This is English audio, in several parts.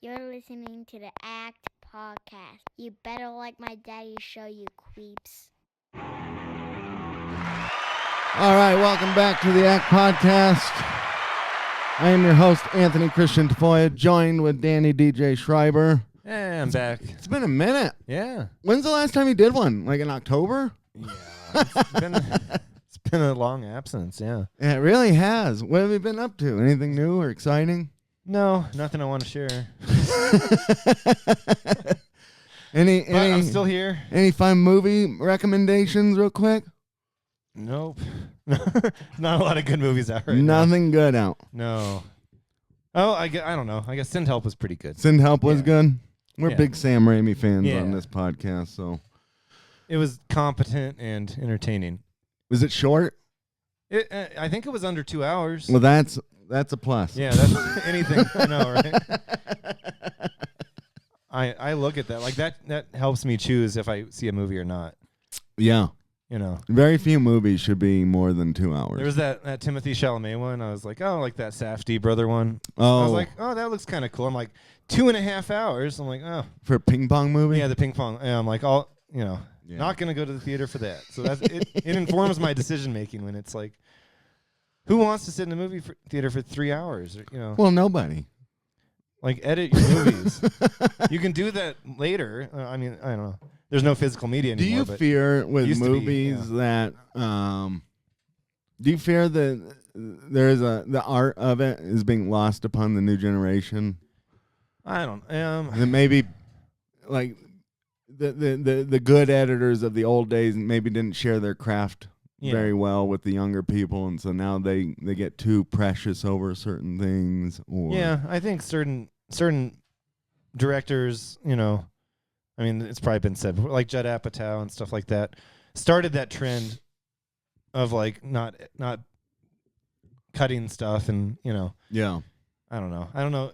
You're listening to the ACT podcast. You better like my daddy's show, you creeps. All right, welcome back to the ACT podcast. I am your host, Anthony Christian Tafoya, joined with Danny DJ Schreiber. Yeah, I'm back. It's been a minute. Yeah. When's the last time you did one? Like in October? Yeah. It's been a long absence, yeah. Yeah, it really has. What have you been up to? Anything new or exciting? No, nothing I want to share. I'm still here. Any fun movie recommendations real quick? Nope. Not a lot of good movies out right Nothing good out. now. No. Oh, I don't know. I guess Send Help was pretty good. Send Help was good. We're Yeah. big Sam Raimi fans Yeah. on this podcast, so. It was competent and entertaining. Was it short? I think it was under 2 hours. Well, that's a plus. Yeah, that's anything. I know, right? I look at that. Like that helps me choose if I see a movie or not. Yeah. You know. Very few movies should be more than 2 hours. There was that Timothy Chalamet one. I was like, oh, like that Safdie brother one. Oh. I was like, oh, that looks kind of cool. I'm like, 2.5 hours. I'm like, oh. For a ping pong movie? Yeah, the ping pong. And I'm like, not going to go to the theater for that. So that's it informs my decision making when it's like, who wants to sit in a movie theater for 3 hours? Or, Well, nobody. like edit your movies. You can do that later. I mean, I don't know. There's no physical media Do anymore. you fear with used to be, movies that do you fear that the art of it is being lost upon the new generation? I don't. That maybe like the good editors of the old days maybe didn't share their craft very well with the younger people, and so now they get too precious over certain things. Or Yeah, I think certain directors, I mean, it's probably been said before, like Judd Apatow and stuff like that, started that trend of like not cutting stuff, and yeah. I don't know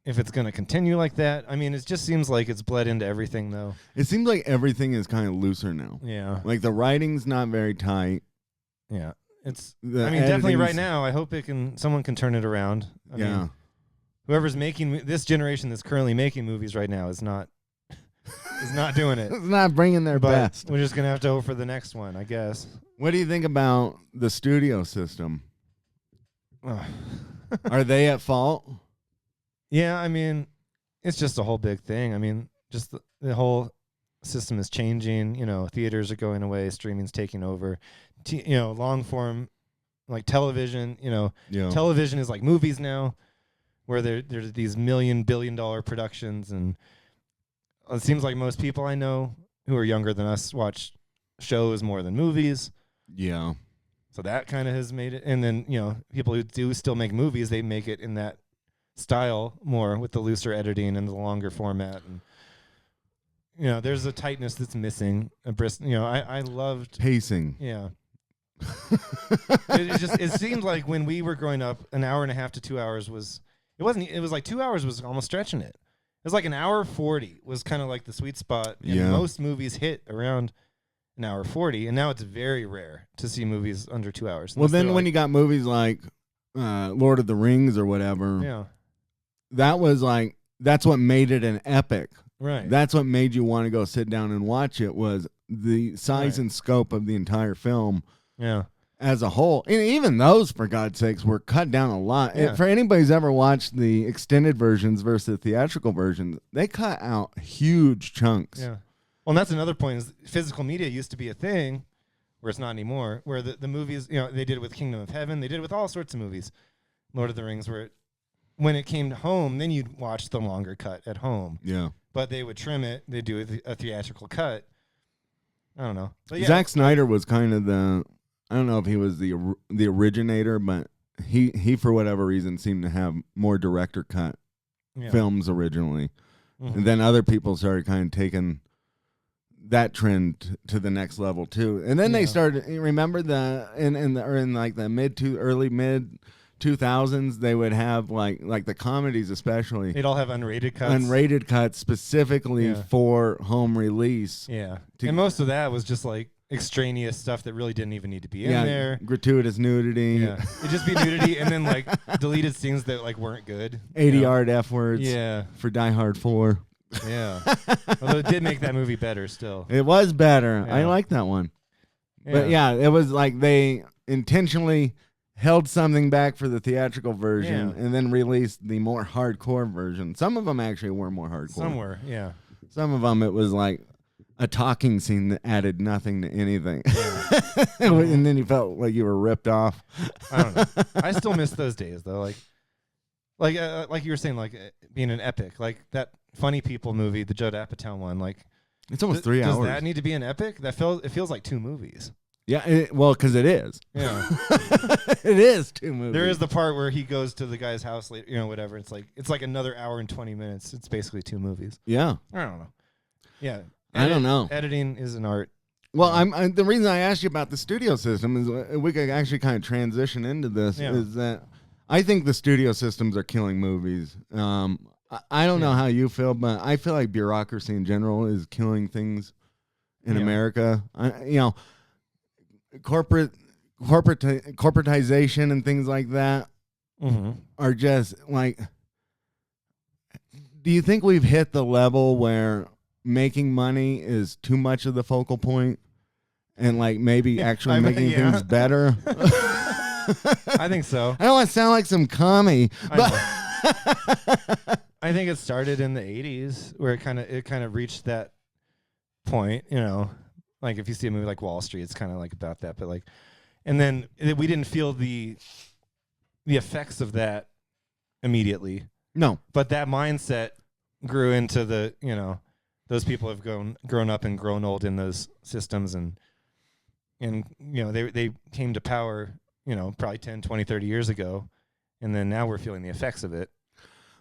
if it's going to continue like that. I mean, it just seems like it's bled into everything, though. It seems like everything is kind of looser now. Yeah, Like the writing's not very tight. yeah. It's. The I mean, definitely right editing's- now. I hope someone can turn it around. I mean, whoever's making this generation that's currently making movies right now is not doing it. It's not bringing their But best. we're just gonna have to hope for the next one, I guess. What do you think about the studio system? Are they at fault? Yeah, I mean, it's just a whole big thing. I mean, just the whole system is changing. Theaters are going away, streaming's taking over. Long form, like television. Yeah. Television is like movies now, where there's these billion-dollar productions, and it seems like most people I know who are younger than us watch shows more than movies. Yeah. So that kind of has made it. And then, people who do still make movies, they make it in that style more with the looser editing and the longer format. And, there's a tightness that's missing. I loved. Pacing. Yeah. It seemed like when we were growing up, an hour and a half to 2 hours it was like 2 hours was almost stretching it. It was like an hour 40 was kind of like the sweet spot. And Yeah. most movies hit around an hour 40, and now it's very rare to see movies under 2 hours. Well, then when you got movies like Lord of the Rings or whatever, yeah, that's what made it an epic. right, That's what made you want to go sit down and watch it, was the size Right. and scope of the entire film yeah, as a whole. And even those, for God's sakes, were cut down a lot. Yeah. For anybody who's ever watched the extended versions versus the theatrical versions, they cut out huge chunks. yeah. Well, and that's another point. Is physical media used to be a thing, where it's not anymore. Where the movies, they did it with Kingdom of Heaven. They did it with all sorts of movies. Lord of the Rings, where when it came home, then you'd watch the longer cut at home. Yeah. But they would trim it. They'd do a theatrical cut. I don't know. But yeah, Zack Snyder was kind of I don't know if he was the originator, but he for whatever reason seemed to have more director cut yeah. films originally. Mhm. And then other people started kind of taking that trend to the next level too. And then they Yeah. started, remember in like the early mid 2000s, they would have like the comedies especially They'd all have unrated cuts. unrated cuts specifically Yeah. for home release. Yeah. To- And most of that was just like extraneous stuff that really didn't even need to be in Yeah, there. gratuitous nudity. Yeah, it'd just be nudity and then like deleted scenes that like weren't good. 80-yard F words. Yeah, For Die Hard 4. yeah. Although it did make that movie better still. It was better. I Yeah. like that one. But yeah, it was like they intentionally held something back for the theatrical version and then released the more hardcore version. Some of them actually were more hardcore. Some were, yeah. Some of them it was like a talking scene that added nothing to anything. Yeah. And then you felt like you were ripped off. I don't know. I still miss those days though. Like you were saying, like being an epic, like that Funny People movie, the Judd Apatow one. Like It's almost 3 hours. Does that need to be an epic? It feels like 2 movies. Yeah, well, because it is. Yeah, it is 2 movies. there is the part where he goes to the guy's house later, whatever. It's like another hour and 20 minutes. It's basically 2 movies. Yeah, I don't know. Yeah, I don't know. Editing is an art. Well, the reason I asked you about the studio system is we could actually kind of transition into this. Yeah. Is that I think the studio systems are killing movies. I don't know how you feel, but I feel like bureaucracy in general is killing things in America. Corporatization and things like that are just like. Do you think we've hit the level where making money is too much of the focal point, and like maybe actually making things better? I think so. I don't want to sound like some commie, but I think it started in the 80s where it kind of reached that point, like if you see a movie like Wall Street, it's kind of like about that, but like, and then we didn't feel the effects of that immediately. No, but that mindset grew into the, those people have grown up and grown old in those systems, and they came to power, probably 10, 20, 30 years ago, and then now we're feeling the effects of it.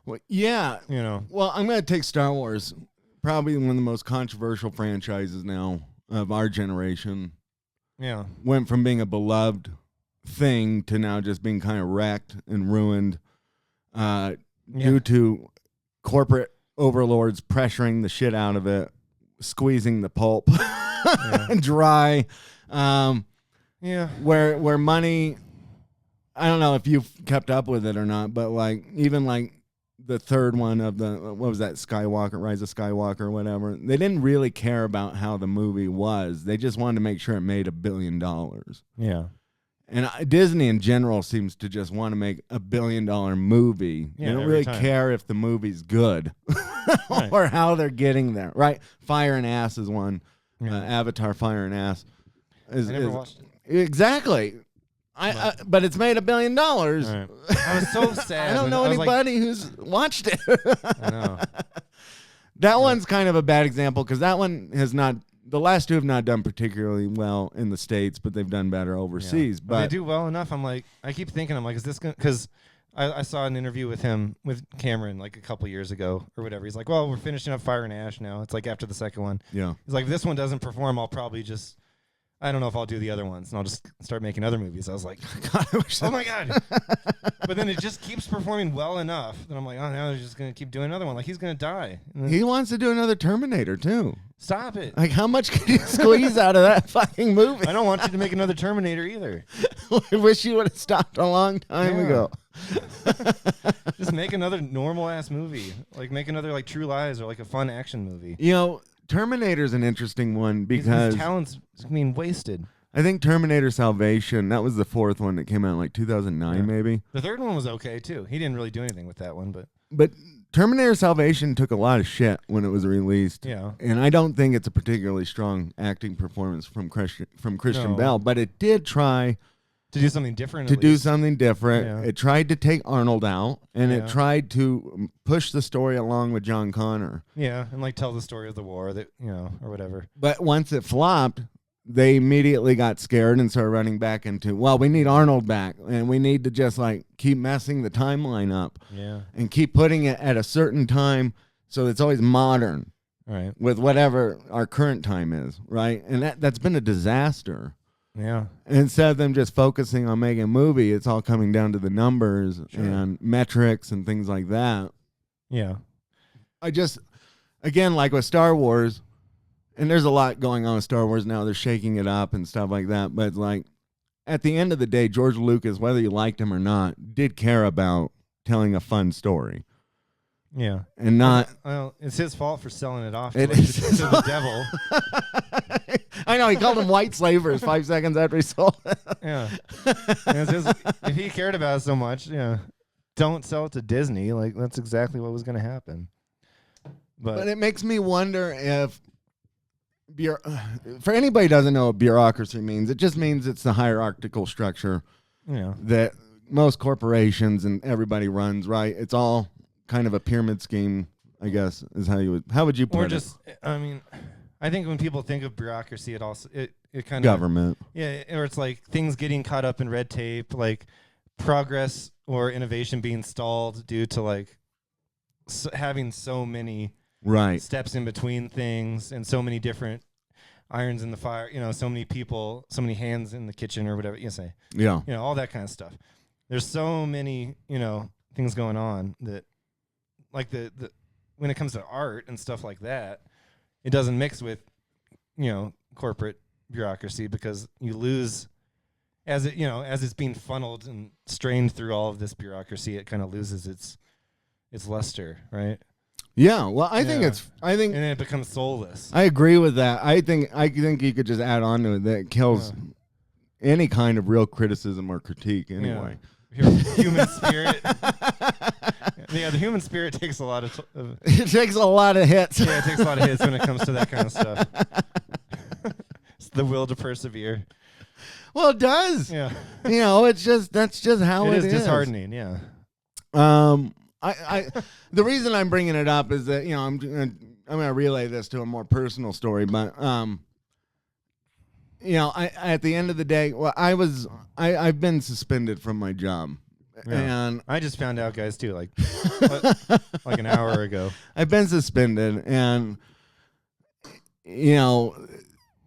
Well, yeah. Well, I'm going to take Star Wars, probably one of the most controversial franchises now of our generation. Yeah. Went from being a beloved thing to now just being kind of wrecked and ruined due to corporate overlords pressuring the shit out of it, squeezing the pulp dry. Where money, I don't know if you've kept up with it or not, but like even like the third one of the, what was that, Rise of Skywalker or whatever, they didn't really care about how the movie was. They just wanted to make sure it made $1 billion. Yeah. And Disney in general seems to just want to make $1 billion movie. Yeah, they don't every really time. care if the movie's good or how they're getting there, right? Fire and Ass is one. Avatar Fire and Ass. I never watched it. Exactly. But it's made $1 billion. Right. I was so sad. I don't know anybody who's watched it. I know. That one's kind of a bad example because that one has not. The last 2 have not done particularly well in the States, but they've done better overseas. Yeah. But they do well enough. I keep thinking, is this going to, because I saw an interview with him, with Cameron, like a couple years ago or whatever. He's like, well, we're finishing up Fire and Ash now. It's like after the second one. Yeah. He's like, if this one doesn't perform, I'll probably just, I don't know if I'll do the other ones, and I'll just start making other movies. I was like, oh my God. But then it just keeps performing well enough that I'm like, oh, now they're just going to keep doing another one. Like, he's going to die. He wants to do another Terminator, too. Stop it. Like, how much can you squeeze out of that fucking movie? I don't want you to make another Terminator either. I wish you would have stopped a long time ago. Just make another normal-ass movie. Like, make another, like, True Lies or, like, a fun action movie. Terminator's an interesting one because his talent's being wasted. I think Terminator Salvation, that was the 4th one that came out in like 2009 maybe. The 3rd one was okay too. He didn't really do anything with that one, but Terminator Salvation took a lot of shit when it was released. Yeah. And I don't think it's a particularly strong acting performance from Christian Bale, but it did try to do something different. Yeah. It tried to take Arnold out, and it tried to push the story along with John Connor. Yeah, and like tell the story of the war that, or whatever. But once it flopped, they immediately got scared and started running back into, well, we need Arnold back, and we need to just like keep messing the timeline up. Yeah. And keep putting it at a certain time so it's always modern. Right. With whatever our current time is, right? And that's been a disaster. Yeah. Instead of them just focusing on making a movie, it's all coming down to the numbers and metrics and things like that. Yeah. Again, like with Star Wars, and there's a lot going on with Star Wars now. They're shaking it up and stuff like that. But like at the end of the day, George Lucas, whether you liked him or not, did care about telling a fun story. Yeah. And not... Well, it's his fault for selling it off It to is. the devil. I know, he called them white slavers 5 seconds after he sold it. Yeah. And it's his, if he cared about it so much, don't sell it to Disney. Like, that's exactly what was going to happen. But it makes me wonder if... for anybody who doesn't know what bureaucracy means, it just means it's the hierarchical structure that most corporations and everybody runs, right? It's all kind of a pyramid scheme, I guess, is how would you put it? Or just, I mean, I think when people think of bureaucracy, it also, it kind of... Government. Yeah, or it's like things getting caught up in red tape, like progress or innovation being stalled due to like having so many steps in between things and so many different irons in the fire, so many people, so many hands in the kitchen or whatever you say. Yeah. All that kind of stuff. There's so many, things going on that like the when it comes to art and stuff like that, it doesn't mix with, corporate bureaucracy because you lose as it's being funneled and strained through all of this bureaucracy, it kind of loses its luster, right? Yeah, well, I think and then it becomes soulless. I agree with that. I think you could just add on to it that it kills any kind of real criticism or critique anyway. Human spirit. The human spirit takes a lot of... it takes a lot of hits. Yeah, it takes a lot of hits when it comes to that kind of stuff. It's the will to persevere. Well, it does. Yeah. That's just how it is. It is disheartening, yeah. I the reason I'm bringing it up is that I'm gonna relay this to a more personal story, but I at the end of the day, well, I've been suspended from my job, and I just found out, guys, too, like like an hour ago. I've been suspended, and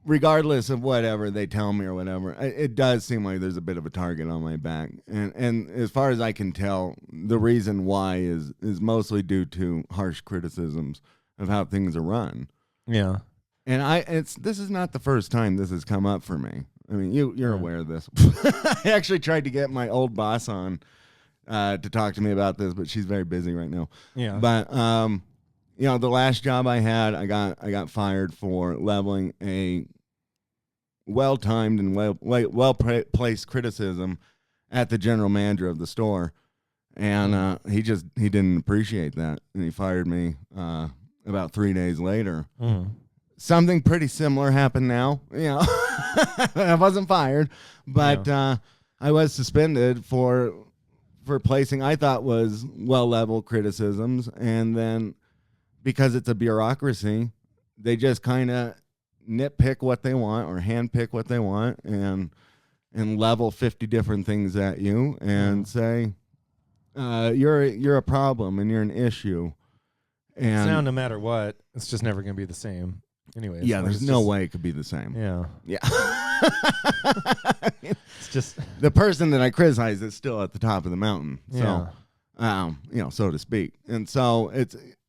regardless of whatever they tell me or whatever, it does seem like there's a bit of a target on my back. And as far as I can tell, the reason why is mostly due to harsh criticisms of how things are run. Yeah. And this is not the first time this has come up for me. I mean, you're aware of this. I actually tried to get my old boss on to talk to me about this, but she's very busy right now. Yeah. But the last job I had, I got fired for leveling a well-timed and well-placed criticism at the general manager of the store, and he didn't appreciate that, and he fired me about 3 days later. Something pretty similar happened now. I wasn't fired, but I was suspended for placing I thought was well-leveled criticisms, and then because it's a bureaucracy, they just kind of nitpick what they want or handpick what they want and level 50 different things at you and say, you're a problem and you're an issue. And so now no matter what, it's just never going to be the same. Anyway, yeah, there's no way it could be the same. Yeah. It's just the person that I criticize is still at the top of the mountain. So, so to speak. And so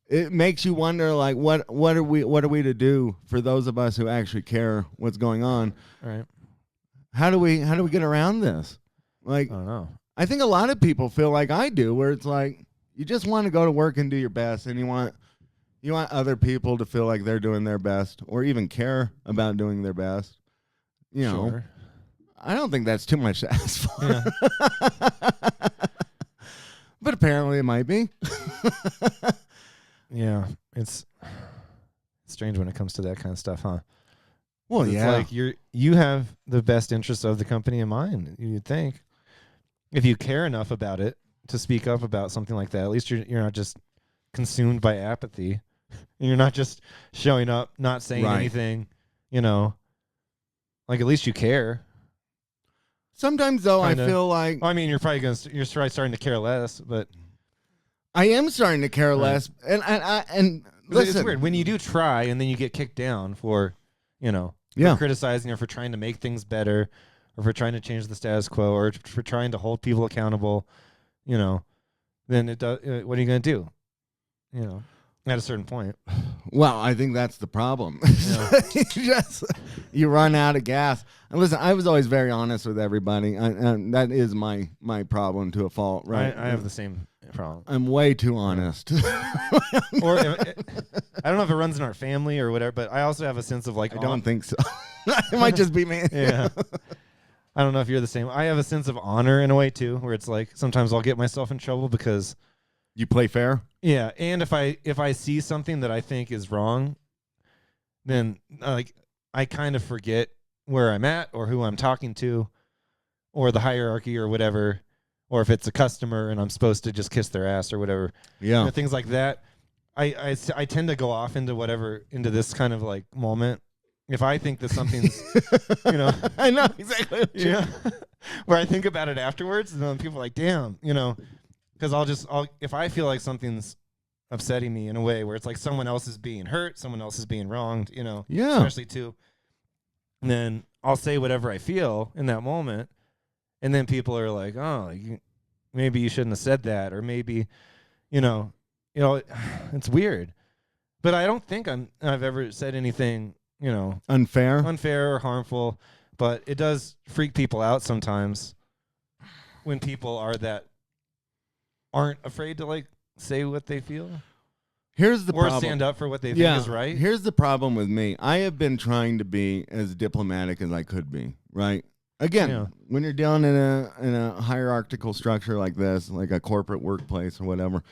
it makes you wonder, like, what are we to do for those of us who actually care what's going on? Right. How do we get around this? Like, I don't know. I think a lot of people feel like I do, where it's like you just want to go to work and do your best, and you want other people to feel like they're doing their best or even care about doing their best. Sure. I don't think that's too much to ask for. Yeah. But apparently it might be. Yeah, it's strange when it comes to that kind of stuff, huh? Well, it's like you have the best interests of the company in mind, you'd think. If you care enough about it to speak up about something like that, at least you're not just consumed by apathy. You're not just showing up, not saying anything, Like, at least you care. Sometimes, though, kinda. I feel like... I mean, you're probably starting to care less, but... I am starting to care less. And listen... It's weird. When you do try, and then you get kicked down for, for criticizing or for trying to make things better, or for trying to change the status quo, or for trying to hold people accountable, then it does. What are you going to do? At a certain point. Well, I think that's the problem. Yeah. You run out of gas. And listen, I was always very honest with everybody. And that is my problem to a fault, right? I have the same problem. I'm way too honest. Or I don't know if it runs in our family or whatever, but I also have a sense of like I don't think so. It might just be me. Yeah. I don't know if you're the same. I have a sense of honor in a way too, where it's like sometimes I'll get myself in trouble because You play fair? yeah, and if I see something that I think is wrong, then like I kind of forget where I'm at or who I'm talking to or the hierarchy or whatever, or if it's a customer and I'm supposed to just kiss their ass or whatever. Yeah. You know, things like that. I tend to go off into this kind of like moment. If I think that something's, you know, I know exactly what you yeah, where I think about it afterwards, and then people are like, damn, you know, because if I feel like something's upsetting me in a way where it's like someone else is being hurt, someone else is being wronged, you know, Yeah. especially too, and then I'll say whatever I feel in that moment, and then people are like, oh, maybe you shouldn't have said that, or maybe, you know, it's weird, but I don't think I've ever said anything, you know, unfair or harmful, but it does freak people out sometimes when people aren't afraid to like say what they feel. Here's the or problem. stand up for what they think is right. Here's the problem with me. I have been trying to be as diplomatic as I could be, right? Again, when you're dealing in a hierarchical structure like this, like a corporate workplace or whatever,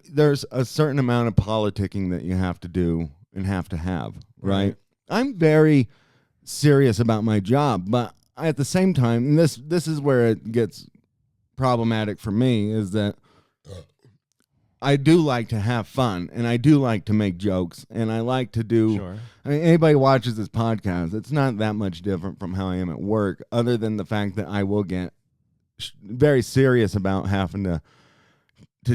there's a certain amount of politicking that you have to do and have to have, right? I'm very serious about my job, but at the same time, and this is where it gets problematic for me, is that I do like to have fun, and I do like to make jokes, and I like to do. Sure. I mean, anybody watches this podcast, it's not that much different from how I am at work, other than the fact that I will get very serious about having to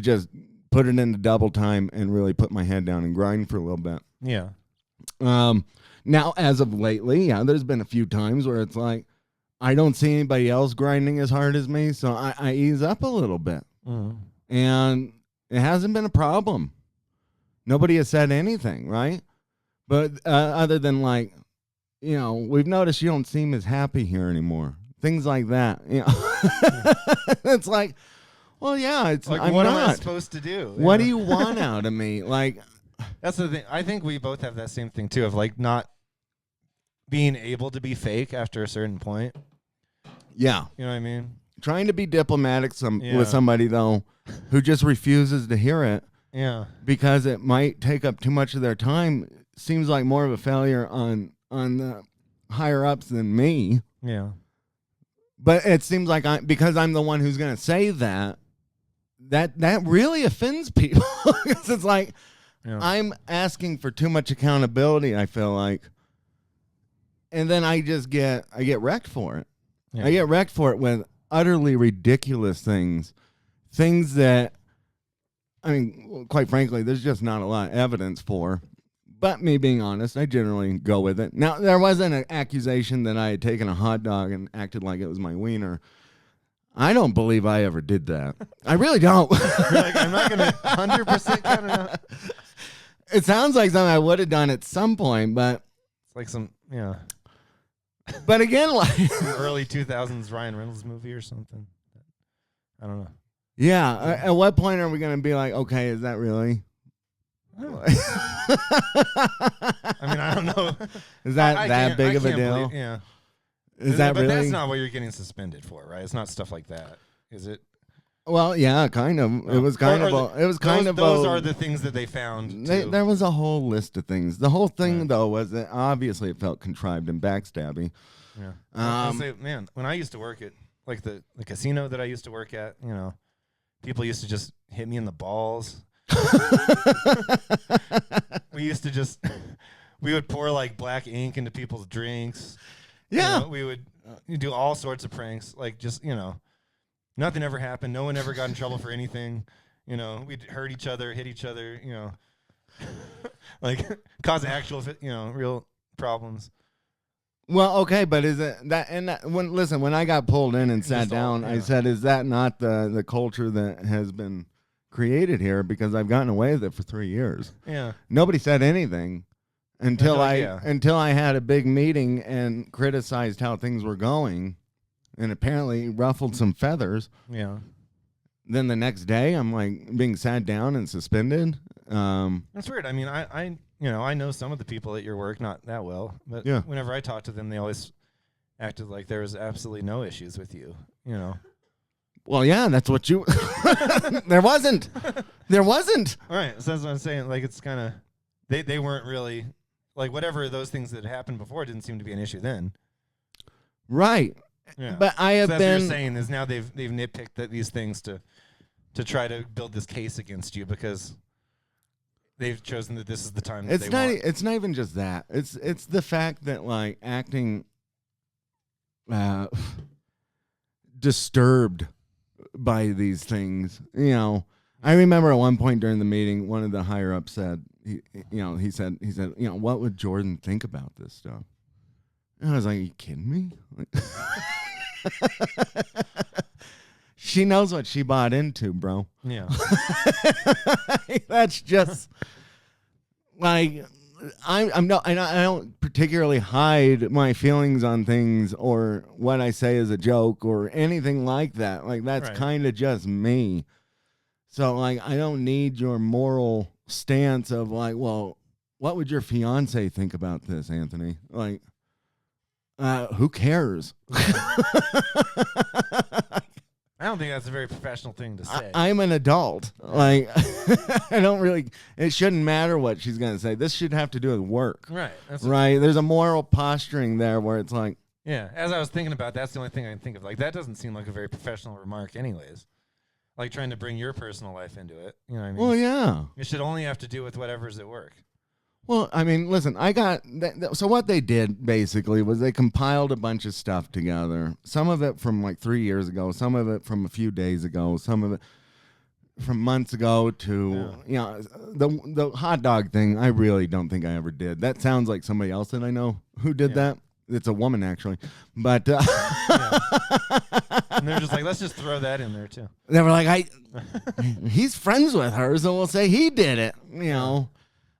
just put it into double time and really put my head down and grind for a little bit. Yeah. Now, as of lately, there's been a few times where it's like I don't see anybody else grinding as hard as me, so I ease up a little bit. And it hasn't been a problem. Nobody has said anything, right? But other than like, you know, we've noticed you don't seem as happy here anymore. Things like that. You know, it's like, well, yeah, it's like, I'm what not. am I supposed to do? What do you want out of me? Like, that's the thing. I think we both have that same thing too, of like not being able to be fake after a certain point. Yeah, you know what I mean. Trying to be diplomatic with somebody though, who just refuses to hear it. Yeah, because it might take up too much of their time. Seems like more of a failure on the higher ups than me. Yeah. But it seems like because I'm the one who's going to say that really offends people. It's like I'm asking for too much accountability, I feel like. And then I get wrecked for it. Yeah. I get wrecked for it with utterly ridiculous things that, I mean, quite frankly, there's just not a lot of evidence for. But me being honest, I generally go with it. Now, there wasn't an accusation that I had taken a hot dog and acted like it was my wiener. I don't believe I ever did that. I really don't. Like, I'm not going to 100% kind of. It sounds like something I would have done at some point, but. It's like some, yeah. But again, like. Some early 2000s Ryan Reynolds movie or something. I don't know. Yeah. At what point are we going to be like, okay, is that really? I mean, I don't know. Is that big of a deal? Yeah. Is that really? But that's not what you're getting suspended for, right? It's not stuff like that, is it? Well, yeah, kind of. No. It was kind of. Those are the things that they found. There was a whole list of things. The whole thing, though, was that obviously it felt contrived and backstabby. Yeah. I say, man, when I used to work at like the casino that I used to work at, you know, people used to just hit me in the balls. We would pour like black ink into people's drinks. Yeah. You know, we would do all sorts of pranks. Like, just, you know, nothing ever happened. No one ever got in trouble for anything. You know, we'd hurt each other, hit each other, you know, like cause actual, you know, real problems. Well, okay, but is it that, and that, when I got pulled in and sat down, I said, is that not the culture that has been created here because I've gotten away with it for 3 years. Yeah. Nobody said anything until yeah. I had a big meeting and criticized how things were going, and apparently ruffled some feathers. Yeah. Then the next day, I'm like being sat down and suspended. That's weird. I mean, I know some of the people at your work, not that well, but Yeah. whenever I talk to them, they always acted like there was absolutely no issues with you. You know. Well, yeah, that's what you. There wasn't. All right, so that's what I'm saying. Like, it's kind of they weren't really like whatever those things that happened before didn't seem to be an issue then. Right. Yeah. But I have so that's been. what you're saying is now they've nitpicked these things to try to build this case against you because they've chosen that this is the time that It's they not. want. It's not even just that. It's the fact that like acting disturbed by these things. You know, I remember at one point during the meeting, one of the higher ups said, he said, what would Jordan think about this stuff? And I was like, are you kidding me? She knows what she bought into, bro. Yeah. That's just like I don't particularly hide my feelings on things or what I say is a joke or anything like that. Like that's Right. kind of just me. So like I don't need your moral stance of like, well, what would your fiance think about this, Anthony? Like who cares? I don't think that's a very professional thing to say. I'm an adult. Like, I don't really. It shouldn't matter what she's gonna say. This should have to do with work, right. That's right? There's a moral posturing there where it's like, Yeah. As I was thinking about, that's the only thing I can think of. Like, that doesn't seem like a very professional remark, anyways. Like trying to bring your personal life into it. You know what I mean? well, yeah. It should only have to do with whatever's at work. Well, I mean, listen, I got so what they did basically was they compiled a bunch of stuff together. Some of it from like 3 years ago, some of it from a few days ago, some of it from months ago to the hot dog thing. I really don't think I ever did. That sounds like somebody else that I know who did that. It's a woman actually, but And they're just like, let's just throw that in there too. they were like, he's friends with her, so we'll say he did it. You know.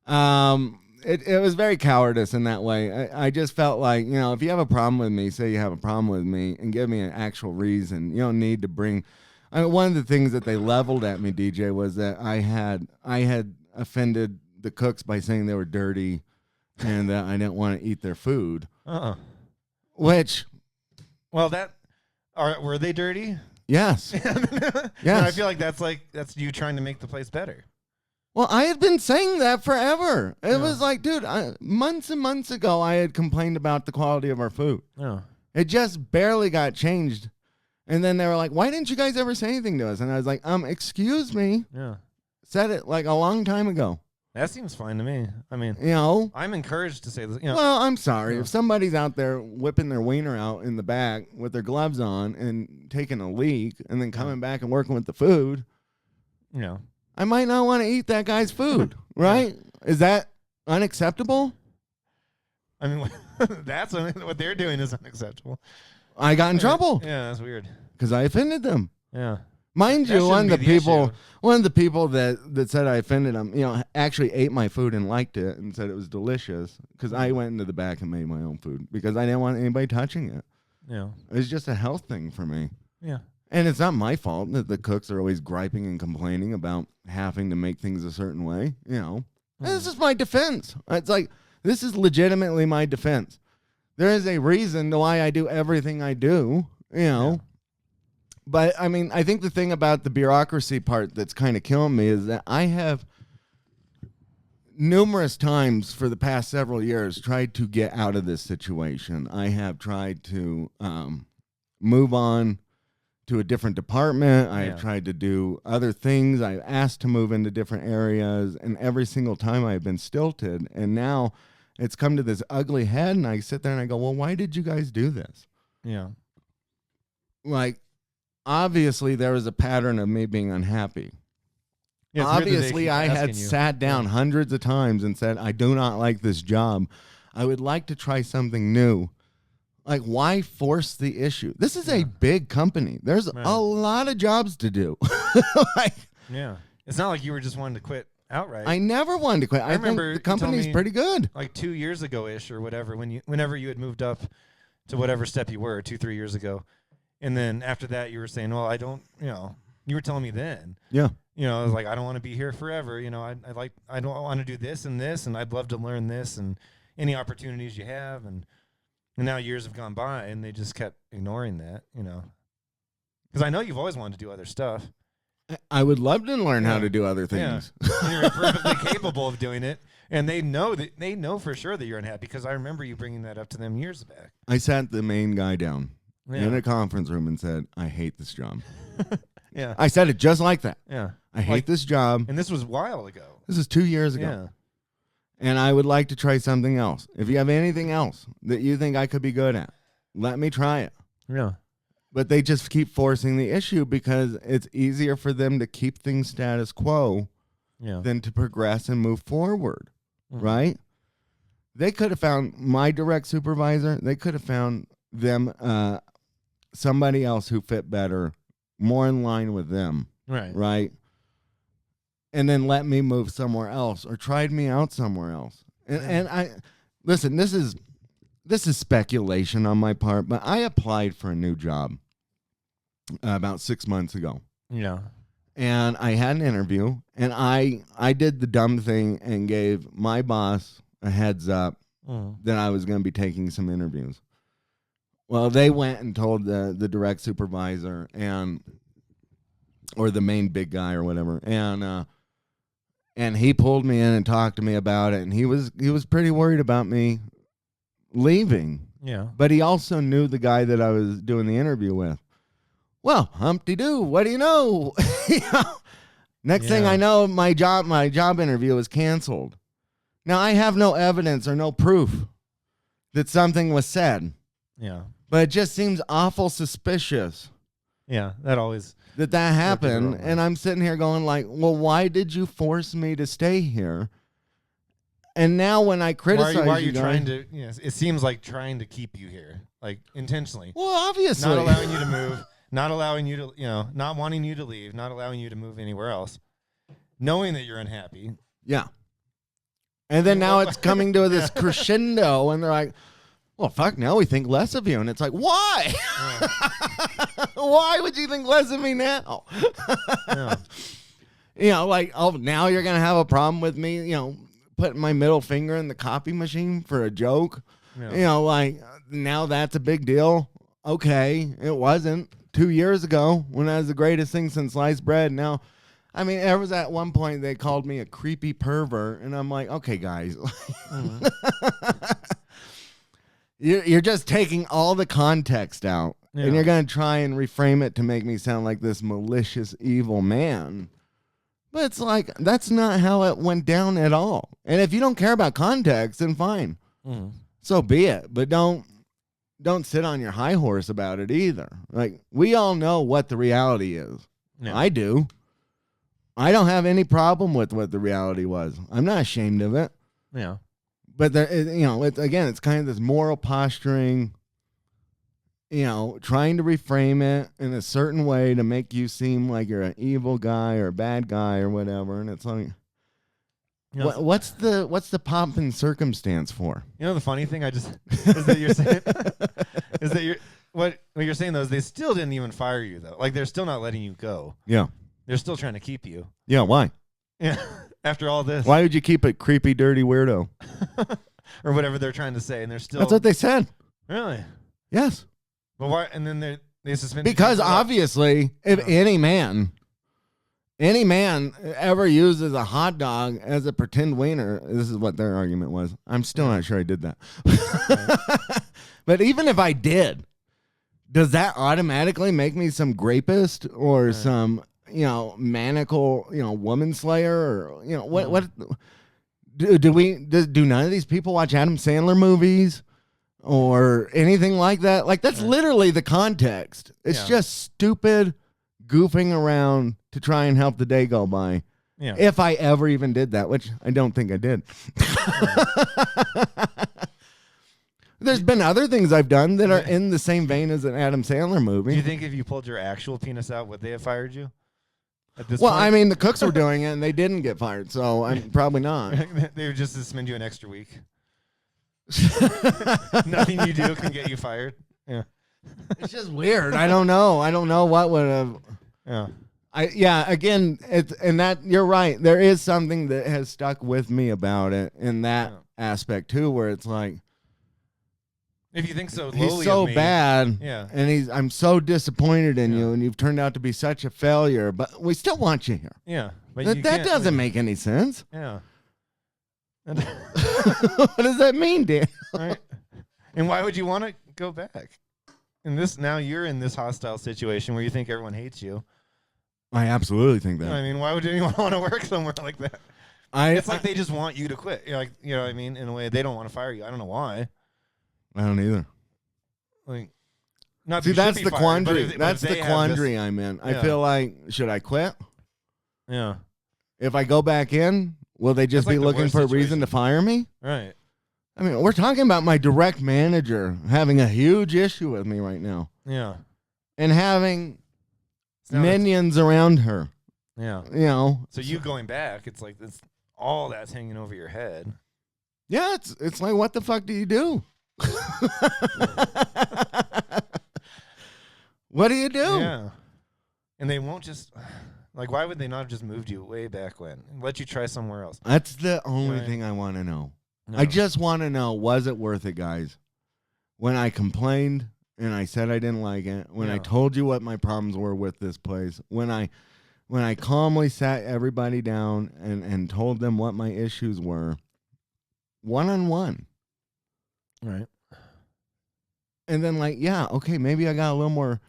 It was very cowardice in that way. I just felt like, if you have a problem with me, say you have a problem with me and give me an actual reason. You don't need to bring. One of the things that they leveled at me, DJ, was that I had offended the cooks by saying they were dirty and that I didn't want to eat their food. Which, well, were they dirty? yes, yes. I feel like that's you trying to make the place better. Well, I had been saying that forever. It was like, dude, months and months ago, I had complained about the quality of our food. Oh. It just barely got changed. And then they were like, why didn't you guys ever say anything to us? And I was like, excuse me. Yeah. Said it like a long time ago. That seems fine to me. I mean, I'm encouraged to say this. Well, I'm sorry. If somebody's out there whipping their wiener out in the back with their gloves on and taking a leak and then coming back and working with the food, I might not want to eat that guy's food, right? Is that unacceptable? I mean, that's what they're doing is unacceptable. I got in trouble. Yeah, that's weird. Because I offended them. Yeah. Mind That you, one shouldn't of be the the people that said I offended them, actually ate my food and liked it and said it was delicious because I went into the back and made my own food because I didn't want anybody touching it. Yeah. It was just a health thing for me. Yeah. And it's not my fault that the cooks are always griping and complaining about having to make things a certain way. This is my defense. It's like, this is legitimately my defense. There is a reason why I do everything I do, Yeah. But, I mean, I think the thing about the bureaucracy part that's kind of killing me is that I have numerous times for the past several years tried to get out of this situation. I have tried to move on to a different department. I have tried to do other things. I've asked to move into different areas, and every single time I've been stilted. And now it's come to this ugly head, and I sit there and I go, well, why did you guys do this? Yeah. Like, obviously there was a pattern of me being unhappy. Yeah, obviously I had sat down hundreds of times and said, I do not like this job. I would like to try something new. Like, why force the issue? This is a big company. There's a lot of jobs to do. It's not like you were just wanting to quit outright. I never wanted to quit. I think remember the you told company's me- pretty good. Like 2 years ago-ish or whatever, whenever you had moved up to whatever step you were 2-3 years ago. And then after that, you were saying, well, I don't, you were telling me then. Yeah. I was like, I don't want to be here forever. I don't want to do this, and I'd love to learn this, and any opportunities you have. And now years have gone by, and they just kept ignoring that, Because I know you've always wanted to do other stuff. I would love to learn how Yeah. to do other things. Yeah. You're perfectly capable of doing it. And they know for sure that you're unhappy because I remember you bringing that up to them years back. I sat the main guy down Yeah. in a conference room and said, I hate this job. Yeah. I said it just like that. Yeah. I hate this job. And this was a while ago. This is 2 years ago. Yeah. And I would like to try something else. If you have anything else that you think I could be good at, let me try it. Yeah. But they just keep forcing the issue because it's easier for them to keep things status quo Yeah. than to progress and move forward, Mhm. right? They could have found my direct supervisor. They could have found them somebody else who fit better, more in line with them, Right. right? And then let me move somewhere else or tried me out somewhere else. And I listen, this is speculation on my part, but I applied for a new job about 6 months ago. Yeah. And I had an interview, and I did the dumb thing and gave my boss a heads up that I was going to be taking some interviews. Well, they went and told the direct supervisor or the main big guy or whatever, and he pulled me in and talked to me about it, and he was pretty worried about me leaving, Yeah. but he also knew the guy that I was doing the interview with. Well, Humpty-Doo, what do you know? Next thing Yeah. I know, my job interview was canceled. Now, I have no evidence or no proof that something was said, Yeah. but it just seems awful suspicious Yeah. That always. that happened. wrong. And I'm sitting here going like, well, why did you force me to stay here? And now when I criticize Why are you guys- trying to? Yes. It seems like trying to keep you here, like intentionally, Well, obviously. not allowing you to move, not allowing you to, not wanting you to leave, not allowing you to move anywhere else, knowing that you're unhappy. Yeah. And then now Well- it's coming to this crescendo, and they're like, well, fuck, now we think less of you. And it's like, why? Why would you think less of me now? Yeah. Like, oh, now you're going to have a problem with me, putting my middle finger in the copy machine for a joke. Yeah. Like, now that's a big deal. Okay, it wasn't 2 years ago when I was the greatest thing since sliced bread. Now, I mean, there was at one point they called me a creepy pervert, and I'm like, okay, guys. You're just taking all the context out, Yeah. and you're going to try and reframe it to make me sound like this malicious, evil man. But it's like, that's not how it went down at all. And if you don't care about context, then fine. Mm. So be it. But don't sit on your high horse about it either. Like, we all know what the reality is. Yeah. I do. I don't have any problem with what the reality was. I'm not ashamed of it. Yeah. But there, it's kind of this moral posturing, trying to reframe it in a certain way to make you seem like you're an evil guy or a bad guy or whatever. And it's like, Yeah. what's the pomp and circumstance for? The funny thing is that you're saying is that what you're saying though is they still didn't even fire you though. Like they're still not letting you go. Yeah. They're still trying to keep you. Yeah. Why? Yeah. After all this. Why would you keep it creepy, dirty weirdo? Or whatever they're trying to say, and they're still. That's what they said. Really. Yes. But why? And then they suspended. Because you for what? obviously, if Yeah. any man ever uses a hot dog as a pretend wiener, this is what their argument was. I'm still not sure I did that. But even if I did, does that automatically make me some grapist or some, maniacal, woman slayer or, what? Do none of these people watch Adam Sandler movies or anything like that? Like, that's literally the context. It's Yeah. just stupid goofing around to try and help the day go by. Yeah. If I ever even did that, which I don't think I did. There's been other things I've done that are in the same vein as an Adam Sandler movie. Do you think if you pulled your actual penis out, would they have fired you? at this Well, point? I mean, the cooks were doing it, and they didn't get fired, so I'm probably not. They would just suspend you an extra week. Nothing you do can get you fired. Yeah. It's just weird. I don't know. I don't know what would have. Yeah. Again, and that you're right. There is something that has stuck with me about it in that aspect too, where it's like, if you think so lowly he's so of me, bad, yeah, and I'm so disappointed in you, and you've turned out to be such a failure, but we still want you here. yeah, but That doesn't make any sense. Yeah. What does that mean, Dan? Right. And why would you want to go back? Now you're in this hostile situation where you think everyone hates you. I absolutely think that. I mean, why would anyone want to work somewhere like that? It's like they just want you to quit. You're like, you know what I mean? In a way, they don't want to fire you. I don't know why. I don't either. Like, not see, that you that's should be the fired, quandary. but That's if the they have quandary I'm in. I feel like, should I quit? Yeah. If I go back in, will they just That's be like the looking worst for a reason situation. to fire me? Right. I mean, we're talking about my direct manager having a huge issue with me right now, Yeah. and having Now minions around her. Yeah. You know. So you going back, it's like all that's hanging over your head. Yeah, it's like, what the fuck do you do? What do you do? Yeah. And they won't just, like, why would they not have just moved you way back when and let you try somewhere else? That's the only Right. thing I want to know. No. I just want to know, was it worth it, guys? When I complained and I said I didn't like it, when I Yeah. told you what my problems were with this place, when I calmly sat everybody down and told them what my issues were, one-on-one. Right. And then, like, yeah, okay, maybe I got a little more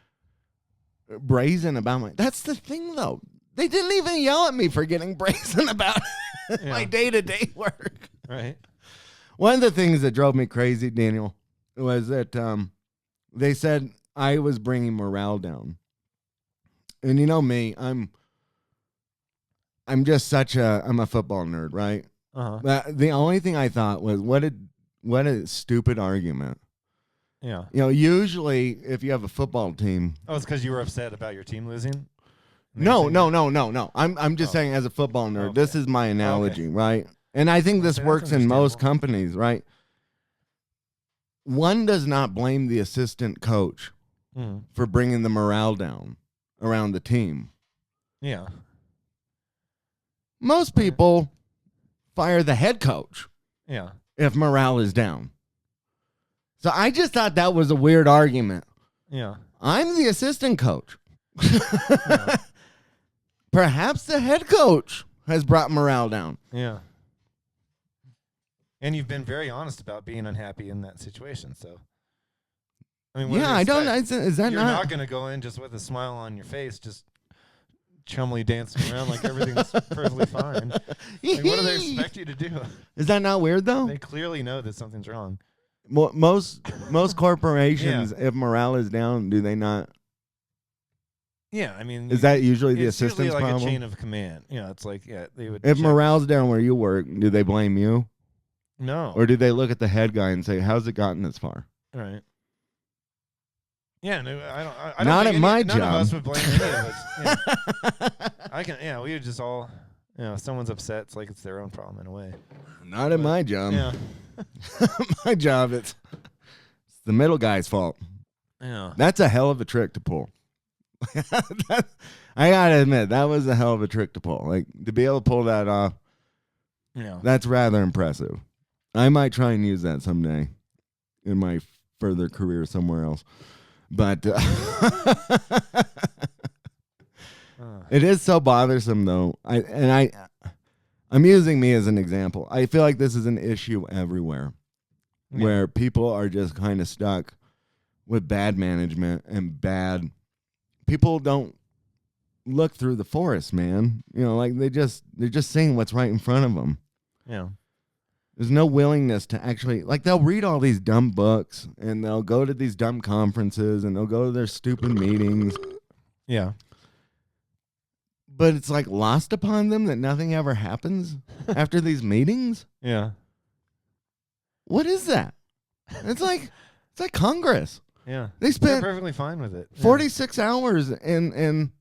brazen about my... That's the thing, though. They didn't even yell at me for getting brazen about my day-to-day work. Right. One of the things that drove me crazy, Daniel, was that they said I was bringing morale down. And you know me, I'm just I'm a football nerd, right? Uh-huh. But the only thing I thought was, what a stupid argument. Yeah. You know, usually if you have a football team... Oh, it's because you were upset about your team losing? No. I'm just saying, as a football nerd, Okay. this is my analogy, right? And I think this Okay, works that's in most understandable. companies, right? One does not blame the assistant coach Mm. for bringing the morale down around the team. Yeah. Most people fire the head coach Yeah. if morale is down. So I just thought that was a weird argument. Yeah. I'm the assistant coach. Yeah. Perhaps the head coach has brought morale down. Yeah. And you've been very honest about being unhappy in that situation. So, I mean, what do Yeah, you I don't. expect? Is that You're not? not going to go in just with a smile on your face, just chummily dancing around like everything's perfectly fine. Like, what do they expect you to do? Is that not weird though? They clearly know that something's wrong. Most corporations, if morale is down, do they not? Yeah, I mean, Is that usually the it's usually assistant's like problem? a chain of command. Yeah, it's like they would. If check- morale's down where you work, do they blame you, no, or do they look at the head guy and say, "How's it gotten this far?" right. Yeah, no, I don't. Not think at my none job. of us would blame any of us. Yeah. I can. Yeah, we would just all. You know, if someone's upset, it's like it's their own problem in a way. Not at my job. Yeah. My job, it's the middle guy's fault. Yeah. That's a hell of a trick to pull. I gotta admit, that was a hell of a trick to pull. Like, to be able to pull that off, Yeah. that's rather impressive. I might try and use that someday in my further career somewhere else. But it is so bothersome, though. I'm using me as an example. I feel like this is an issue everywhere, where people are just kind of stuck with bad management and bad. People don't look through the forest, man. You know, like they're just seeing what's right in front of them. Yeah. There's no willingness to actually, like, they'll read all these dumb books and they'll go to these dumb conferences and they'll go to their stupid meetings. Yeah. But it's like lost upon them that nothing ever happens after these meetings. Yeah. What is that? It's like Congress. Yeah. They They're spent perfectly fine with it. Yeah. 46 hours in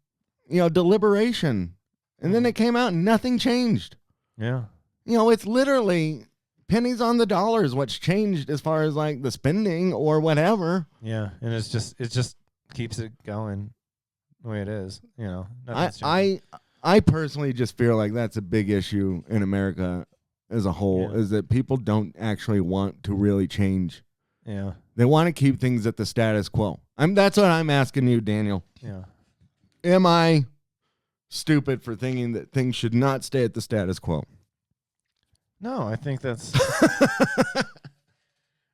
deliberation And then it came out and nothing changed. Yeah. You know, it's literally pennies on the dollars what's changed as far as like the spending or whatever. Yeah, and it just keeps it going the way it is. You know, nothing's changing. I personally just feel like that's a big issue in America as a whole, is that people don't actually want to really change. Yeah. They want to keep things at the status quo. That's what I'm asking you, Daniel. Yeah. Am I stupid for thinking that things should not stay at the status quo? No, I think that's.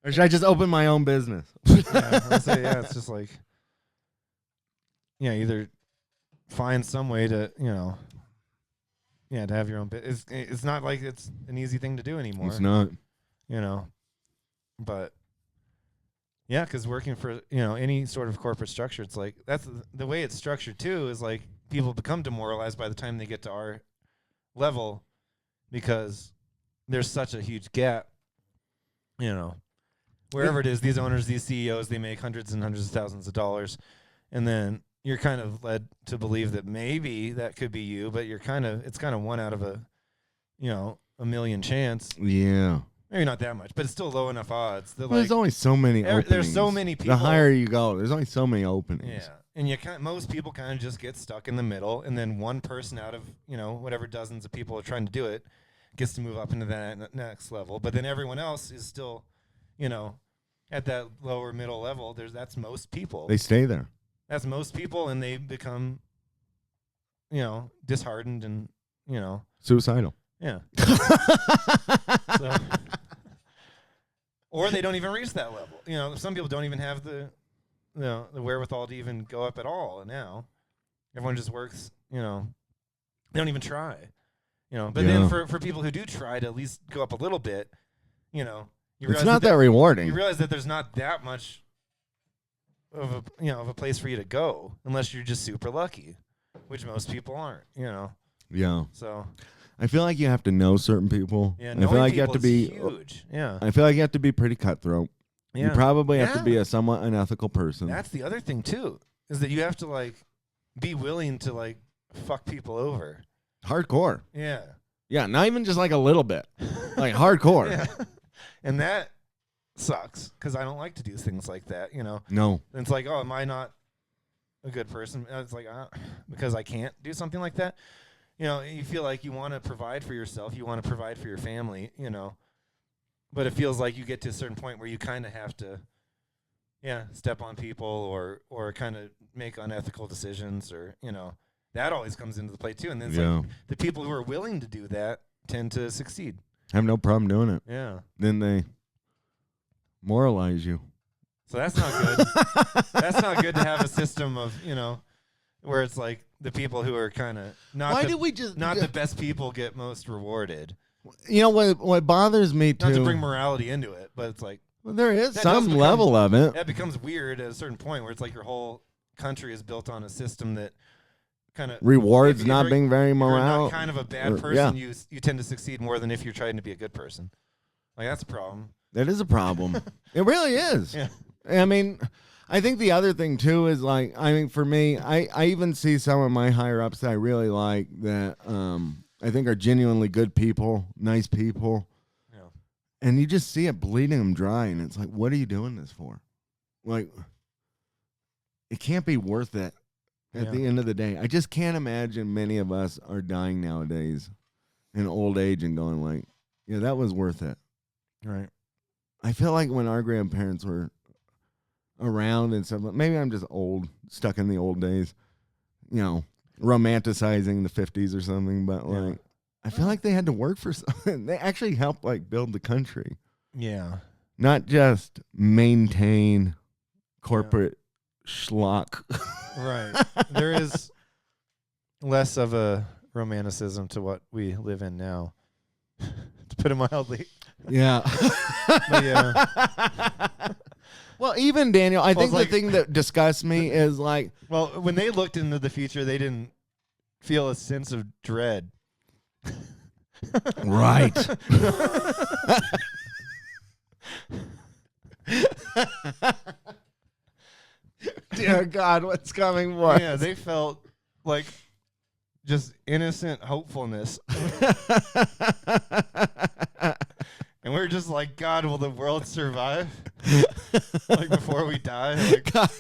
Or should I just open my own business? It's just like, either find some way to, to have your own business. It's not like it's an easy thing to do anymore. It's not. But yeah, because working for, any sort of corporate structure, it's like, that's the way it's structured too, is like people become demoralized by the time they get to our level because there's such a huge gap, wherever it is, these owners, these CEOs, they make hundreds and hundreds of thousands of dollars. And then you're kind of led to believe that maybe that could be you, but it's kind of one out of a million chance. Yeah. Maybe not that much, but it's still low enough odds. That, there's only so many openings. There's so many people. The higher you go, there's only so many openings. Yeah. And most people kind of just get stuck in the middle, and then one person out of, whatever dozens of people are trying to do it gets to move up into that next level. But then everyone else is still, at that lower middle level. That's most people. They stay there. That's most people, and they become, disheartened and, suicidal. Yeah. So, or they don't even reach that level. Some people don't even have the wherewithal to even go up at all. Now, everyone just works. They don't even try. But then for people who do try to at least go up a little bit, it's not that rewarding. You realize that there's not that much of a place for you to go unless you're just super lucky, which most people aren't. Yeah. So I feel like you have to know certain people. Yeah, I feel like you have to be huge. Yeah. I feel like you have to be pretty cutthroat. Yeah. You probably have to be a somewhat unethical person. That's the other thing too, is that you have to be willing to fuck people over. Hardcore. Yeah. Yeah, not even just like a little bit. Like hardcore. Yeah. And that sucks because I don't like to do things like that, No. And it's like, oh, am I not a good person? And it's like, because I can't do something like that. You feel like you want to provide for yourself, you want to provide for your family, but it feels like you get to a certain point where you kind of have to, step on people or kind of make unethical decisions or, that always comes into the play too. And then it's like the people who are willing to do that tend to succeed. Have no problem doing it. Yeah. Then they moralize you. So that's not good. That's not good to have a system of, where it's like the people who are kind of not the best people get most rewarded. What bothers me too. Not to bring morality into it, but it's like, well, there is some level of it. That becomes weird at a certain point where it's like your whole country is built on a system that kind of rewards not being very moral. If you're moral. not kind of a bad person, you tend to succeed more than if you're trying to be a good person. Like that's a problem. That is a problem. It really is. Yeah. I mean, I think the other thing too is for me, I even see some of my higher ups that I really like that I think are genuinely good people, nice people. Yeah. And you just see it bleeding them dry, and it's like, what are you doing this for? Like, it can't be worth it at the end of the day. I just can't imagine many of us are dying nowadays in old age and going like, yeah, that was worth it. Right. I feel like when our grandparents were around and stuff, maybe I'm just old, stuck in the old days, romanticizing the 50s or something, but I feel like they had to work for something. They actually helped build the country. Yeah. Not just maintain corporate schlock. Right. There is less of a romanticism to what we live in now, to put it mildly. Yeah. But yeah. Well, even Daniel, I think the thing that disgusts me is well, when they looked into the future, they didn't feel a sense of dread. Right. Dear God, what's coming? What? Yeah, they felt like just innocent hopefulness. And we're just like, God, will the world survive? Like before we die? Like, God,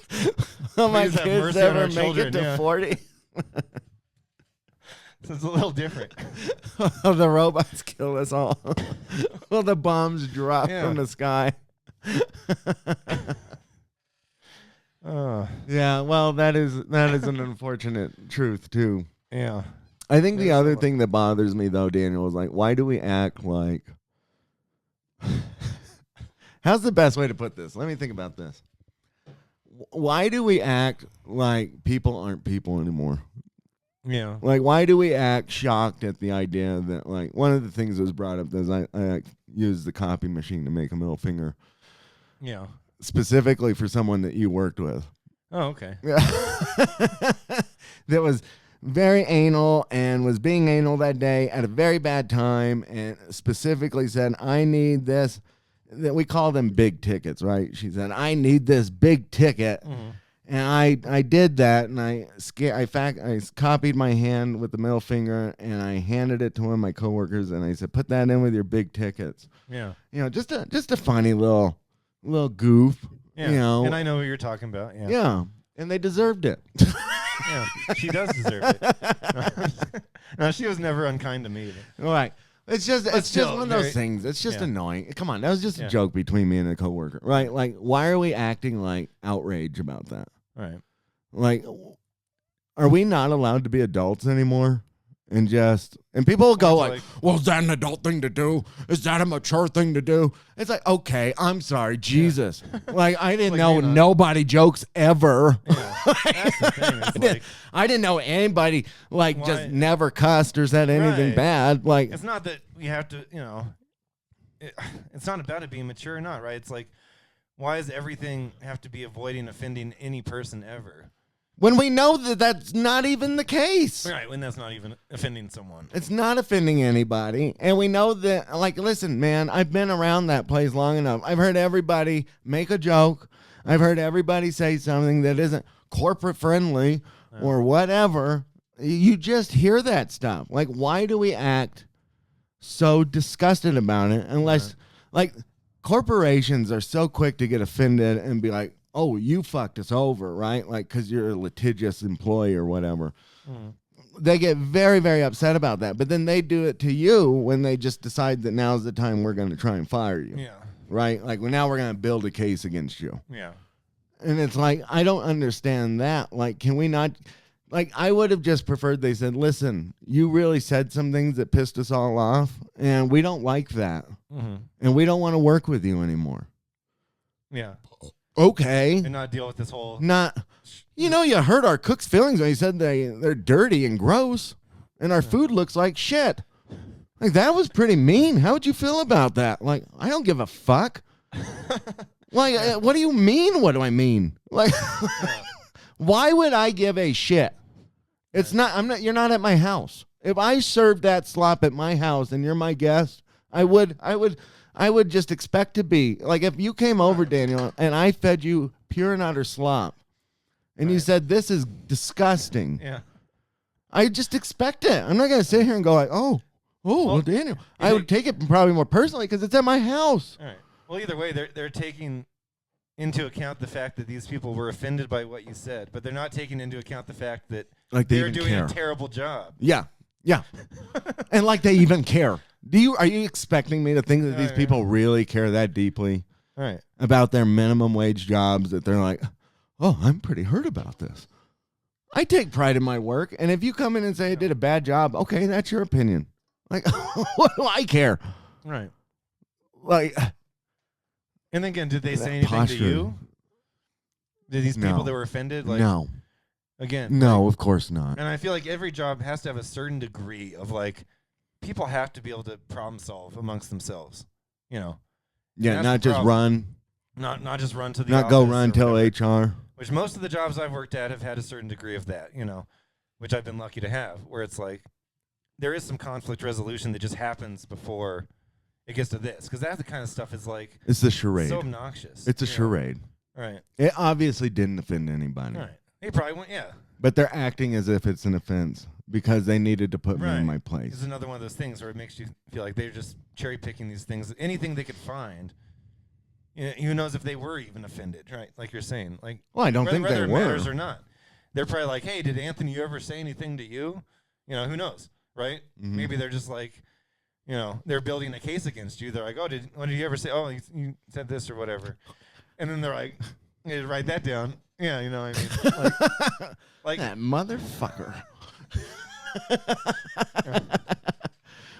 will my please have kids mercy on ever our make children, it to yeah. 40? So it's a little different. Will the robots kill us all? Will the bombs drop Yeah. from the sky? Yeah, well, that is an unfortunate truth too. Yeah. I think the There's other some- thing that bothers me though, Daniel, is like, why do we act like? How's the best way to put this? Let me think about this. Why do we act like people aren't people anymore? Yeah. Like, why do we act shocked at the idea that, like, one of the things that was brought up is I used the copy machine to make a middle finger Yeah. specifically for someone that you worked with. Oh, okay. That was very anal and was being anal that day at a very bad time and specifically said, I need this. That we call them big tickets, right? She said, I need this big ticket. Mm-hmm. And I did that, and I copied my hand with the middle finger, and I handed it to one of my coworkers, and I said, "Put that in with your big tickets." Yeah. You know, just a funny little goof. Yeah. You know, And I know what you're talking about. Yeah. yeah, and they deserved it. Yeah. She does deserve it. No, she was never unkind to me either. All right. It's just still, one of those things. It's just yeah. annoying. Come on, that was just a Yeah. joke between me and a coworker, right? Like, why are we acting like outrage about that? Right. Like, are we not allowed to be adults anymore? And people will go like, well, is that an adult thing to do? Is that a mature thing to do? It's like, okay, I'm sorry, Jesus. Like, I didn't Like, know you know. nobody jokes ever. Yeah. That's the thing. It's like, I didn't know anybody like just Why- never cussed or said anything Right. bad. Like, it's not that we have to, it's not about it being mature or not, right? It's like, why does everything have to be avoiding offending any person ever? when we know that that's not even the case. Right, when that's not even offending someone. It's not offending anybody. And we know that, like, listen, man, I've been around that place long enough. I've heard everybody make a joke. I've heard everybody say something that isn't corporate friendly or whatever. You just hear that stuff. Like, why do we act so disgusted about it unless, like, corporations are so quick to get offended and be like, oh, you fucked us over, right? Like, because you're a litigious employee or whatever. Mm. They get very, very upset about that. But then they do it to you when they just decide that now's the time we're going to try and fire you, Yeah. right? Like, well, now we're going to build a case against you. Yeah. And it's like, I don't understand that. Like, can we not... Like, I would have just preferred they said, listen, you really said some things that pissed us all off, and we don't like that. Mm-hmm. And we don't want to work with you anymore. Yeah. Okay. And not deal with this whole. Not, you hurt our cooks' feelings when you said they're dirty and gross, and our food looks like shit. Like, that was pretty mean. How would you feel about that? Like, I don't give a fuck. Like, what do you mean? What do I mean? Like, why would I give a shit? It's not, you're not at my house. If I served that slop at my house and you're my guest, I would just expect to be. Like, if you came over, Daniel, and I fed you pure and utter slop, and you said, this is disgusting, Yeah. I just expect it. I'm not going to sit here and go like, well, Daniel. I would take it probably more personally because it's at my house. All right. Well, either way, they're taking into account the fact that these people were offended by what you said, but they're not taking into account the fact that Like, they they're even doing care. a terrible job. Yeah. And like they even care. Are you expecting me to think that these people really care that deeply All right. about their minimum wage jobs that they're like, oh, I'm pretty hurt about this? I take pride in my work, and if you come in and say I did a bad job, okay, that's your opinion. Like, what do I care? Right. Like, And then again, did they That say anything posture. to you? Did these people No. that were offended? Like, no, Again. no, of course not. And I feel like every job has to have a certain degree of like, people have to be able to problem solve amongst themselves. Yeah, that's not the just problem. run, Not just run to the not go office run or till whatever. HR. Which most of the jobs I've worked at have had a certain degree of that, which I've been lucky to have, where it's like there is some conflict resolution that just happens before it gets to this, because that the kind of stuff is like It's the charade. so obnoxious. It's a you know? charade. Right. It obviously didn't offend anybody. Right. They probably went, yeah. But they're acting as if it's an offense because they needed to put me in my It's place. another one of those things where it makes you feel like they're just cherry picking these things, anything they could find. You know, who knows if they were even offended, right? Like you're saying, like Well, I don't think whether they it matters were. or not. They're probably like, hey, did Anthony you ever say anything to you? You know, who knows, right? Mhm. Maybe they're just like, you know, they're building a case against you. They're like, oh, what did you ever say? Oh, you said this or whatever. And then they're like, hey, write that down. Yeah, you know what I mean? Like That motherfucker.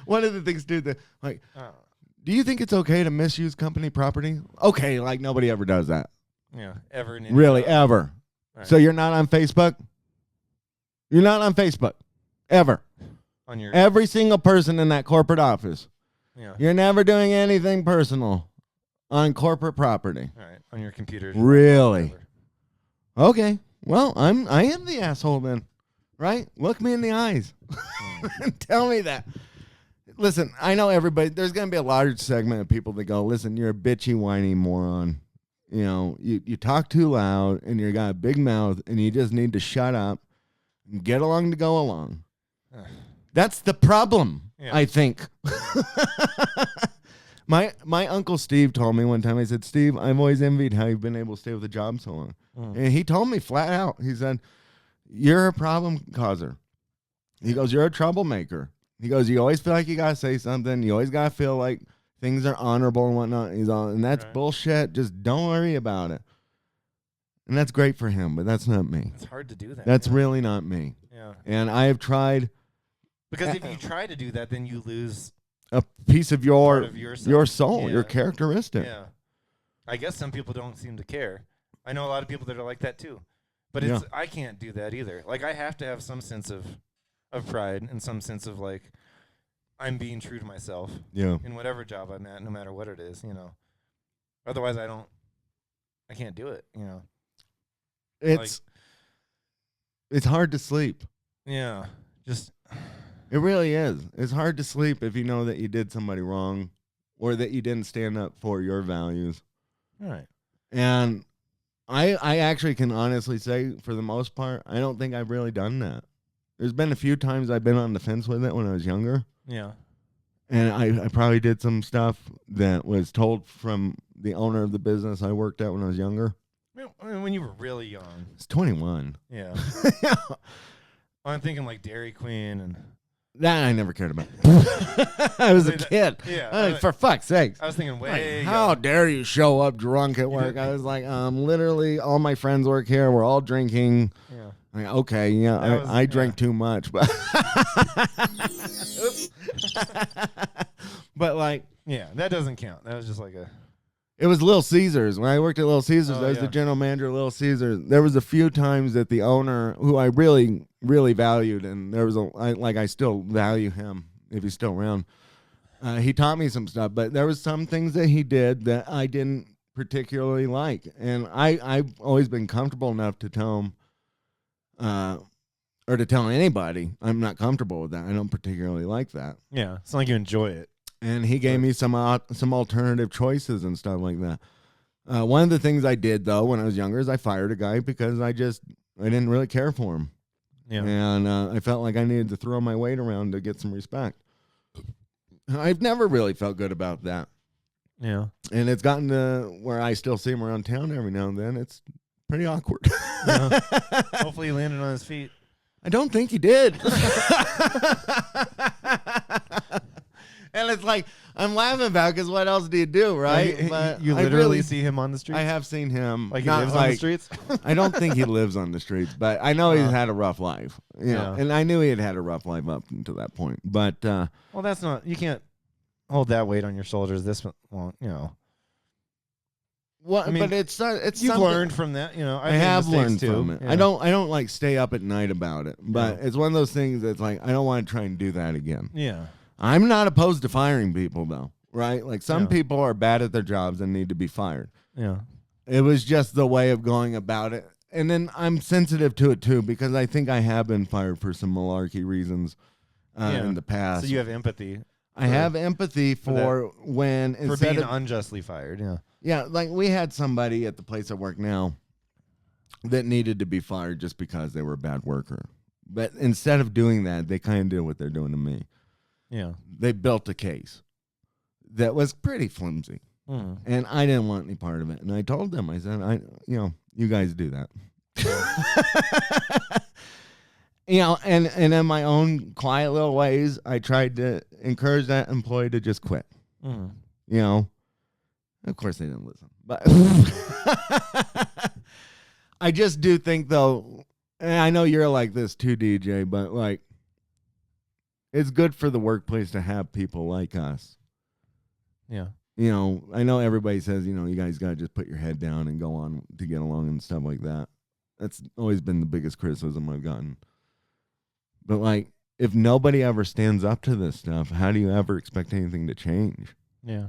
One of the things, dude, that like, do you think it's okay to misuse company property? Okay, like nobody ever does that. yeah, ever in Really, ever. Right. So you're not on Facebook? You're not on Facebook. Ever. On your Every single person in that corporate office. yeah, You're never doing anything personal on corporate property. all right, on your computer. Really? Whatever. Okay. Well, I am the asshole then. Right? Look me in the eyes. Tell me that. Listen, I know everybody, there's going to be a large segment of people that go, listen, you're a bitchy, whiny moron. You know, you talk too loud and you got a big mouth and you just need to shut up and get along to go along. That's the problem, Yeah. I think. My Uncle Steve told me one time, I said, Steve, I've always envied how you've been able to stay with a job so long. And he told me flat out, he said, you're a problem causer. He goes, you're a troublemaker. He goes, you always feel like you got to say something. You always got to feel like things are honorable and whatnot. He's all, and that's Right. bullshit. Just don't worry about it. And that's great for him, but that's not me. It's hard to do that. That's yeah. really not me. Yeah. And I have tried Because if you try to do that, then you lose a piece of part of yourself. your soul, Yeah. your characteristic. Yeah. I guess some people don't seem to care. I know a lot of people that are like that too. But it's I can't do that either. Like I have to have some sense of pride and some sense of like I'm being true to myself Yeah. in whatever job I'm at, no matter what it is, you know. Otherwise I can't do it, you know. It's hard to sleep. Yeah. Just It really is. It's hard to sleep if you know that you did somebody wrong or that you didn't stand up for your values. all right. And I actually can honestly say, for the most part, I don't think I've really done that. There's been a few times I've been on the fence with it when I was younger. Yeah. And I probably did some stuff that was told from the owner of the business I worked at when I was younger. I mean, when you were really young. It's 21. Yeah. I'm thinking like Dairy Queen and That I never cared about. I was a kid. Yeah. For fuck's sakes. I was thinking Like, way how young. dare you show up drunk at work? didn't- I was like, literally all my friends work here. We're all drinking. Yeah. Like, okay, yeah, That was- I drank too much, but but like Yeah, that doesn't count. That was just like a it was Little Caesars. When I worked at Little Caesars, Oh, I was yeah. the general manager of Little Caesars. There was a few times that the owner, who I really, really valued, and there was I still value him if he's still around. He taught me some stuff, but there was some things that he did that I didn't particularly like, and I've always been comfortable enough to tell him, or to tell anybody, I'm not comfortable with that. I don't particularly like that. yeah. It's not like you enjoy it. And he gave me some alternative choices and stuff like that. One of the things I did though when I was younger is I fired a guy because I didn't really care for him, Yeah. and I felt like I needed to throw my weight around to get some respect. I've never really felt good about that, Yeah. and it's gotten to where I still see him around town every now and then. It's pretty awkward. Yeah. Hopefully he landed on his feet. I don't think he did. And it's like, I'm laughing about because what else do you do, right? Like, But you I literally really- see him on the streets. I have seen him. Like he not lives on the streets. I don't think he lives on the streets, but I know he's had a rough life. You know, Yeah. and I knew he had a rough life up until that point. But Well, that's not. You can't hold that weight on your shoulders. This won't. You know. well, I mean, but it's You've something- learned from that. You know. I made have mistakes learned too. from it. Yeah. I don't like stay up at night about it, but Yeah. it's one of those things that's like I don't want to try and do that again. Yeah. I'm not opposed to firing people though, right? Like some Yeah. people are bad at their jobs and need to be fired. Yeah. It was just the way of going about it. And then I'm sensitive to it too because I think I have been fired for some malarkey reasons Yeah. in the past. So you have empathy I have empathy for when for instead being of unjustly fired. Yeah. yeah, like we had somebody at the place I work now that needed to be fired just because they were a bad worker. But instead of doing that, they kind of did what they're doing to me. Yeah. They built a case that was pretty flimsy. And I didn't want any part of it. And I told them, I said, you guys do that. And in my own quiet little ways, I tried to encourage that employee to just quit. Of course they didn't listen. But I just do think, though, and I know you're like this too, DJ, but like, it's good for the workplace to have people like us. Yeah. I know everybody says, you guys got to just put your head down and go on to get along and stuff like that. That's always been the biggest criticism I've gotten. But, like, if nobody ever stands up to this stuff, how do you ever expect anything to change? Yeah.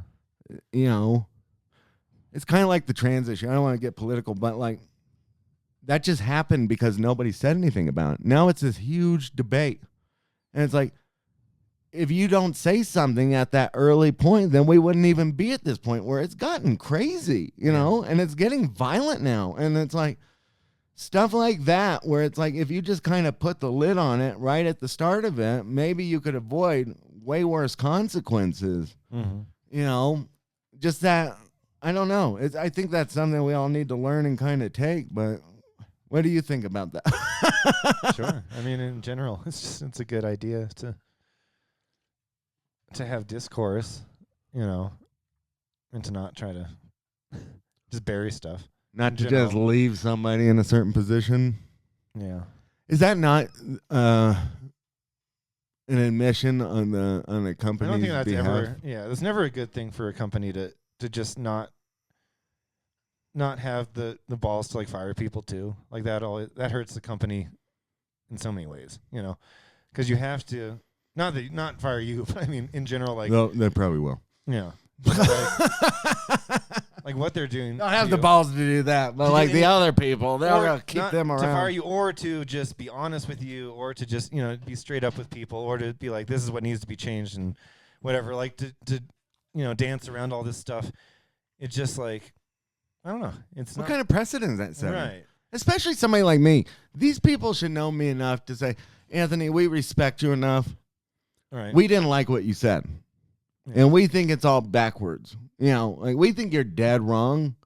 It's kind of like the trans issue. I don't want to get political, but, like, that just happened because nobody said anything about it. Now it's this huge debate. And it's like, if you don't say something at that early point, then we wouldn't even be at this point where it's gotten crazy, and it's getting violent now. And it's like stuff like that, where it's like, if you just kind of put the lid on it right at the start of it, maybe you could avoid way worse consequences. Just that, I don't know. I think that's something we all need to learn and kind of take, but what do you think about that? Sure. I mean, in general, it's a good idea to have discourse, and to not try to just bury stuff. Not to just leave somebody in a certain position. Yeah. Is that not an admission on the company's I don't think that's behalf? ever. Yeah, it's never a good thing for a company to just not have the balls to like fire people too. Like that hurts the company in so many ways, because you have to. Not fire you, but I mean, in general, like... No, they probably will. Yeah. Like what they're doing... Don't have the balls to do that, but like the other people, they're going to keep them around. To fire you, or to just be honest with you, or to just, be straight up with people, or to be like, this is what needs to be changed, and whatever. Like, to dance around all this stuff. It's just like, I don't know. What kind of precedent is that setting? Right. Especially somebody like me. These people should know me enough to say, Anthony, we respect you enough. Right. We didn't like what you said. Yeah. And we think it's all backwards. Like we think you're dead wrong.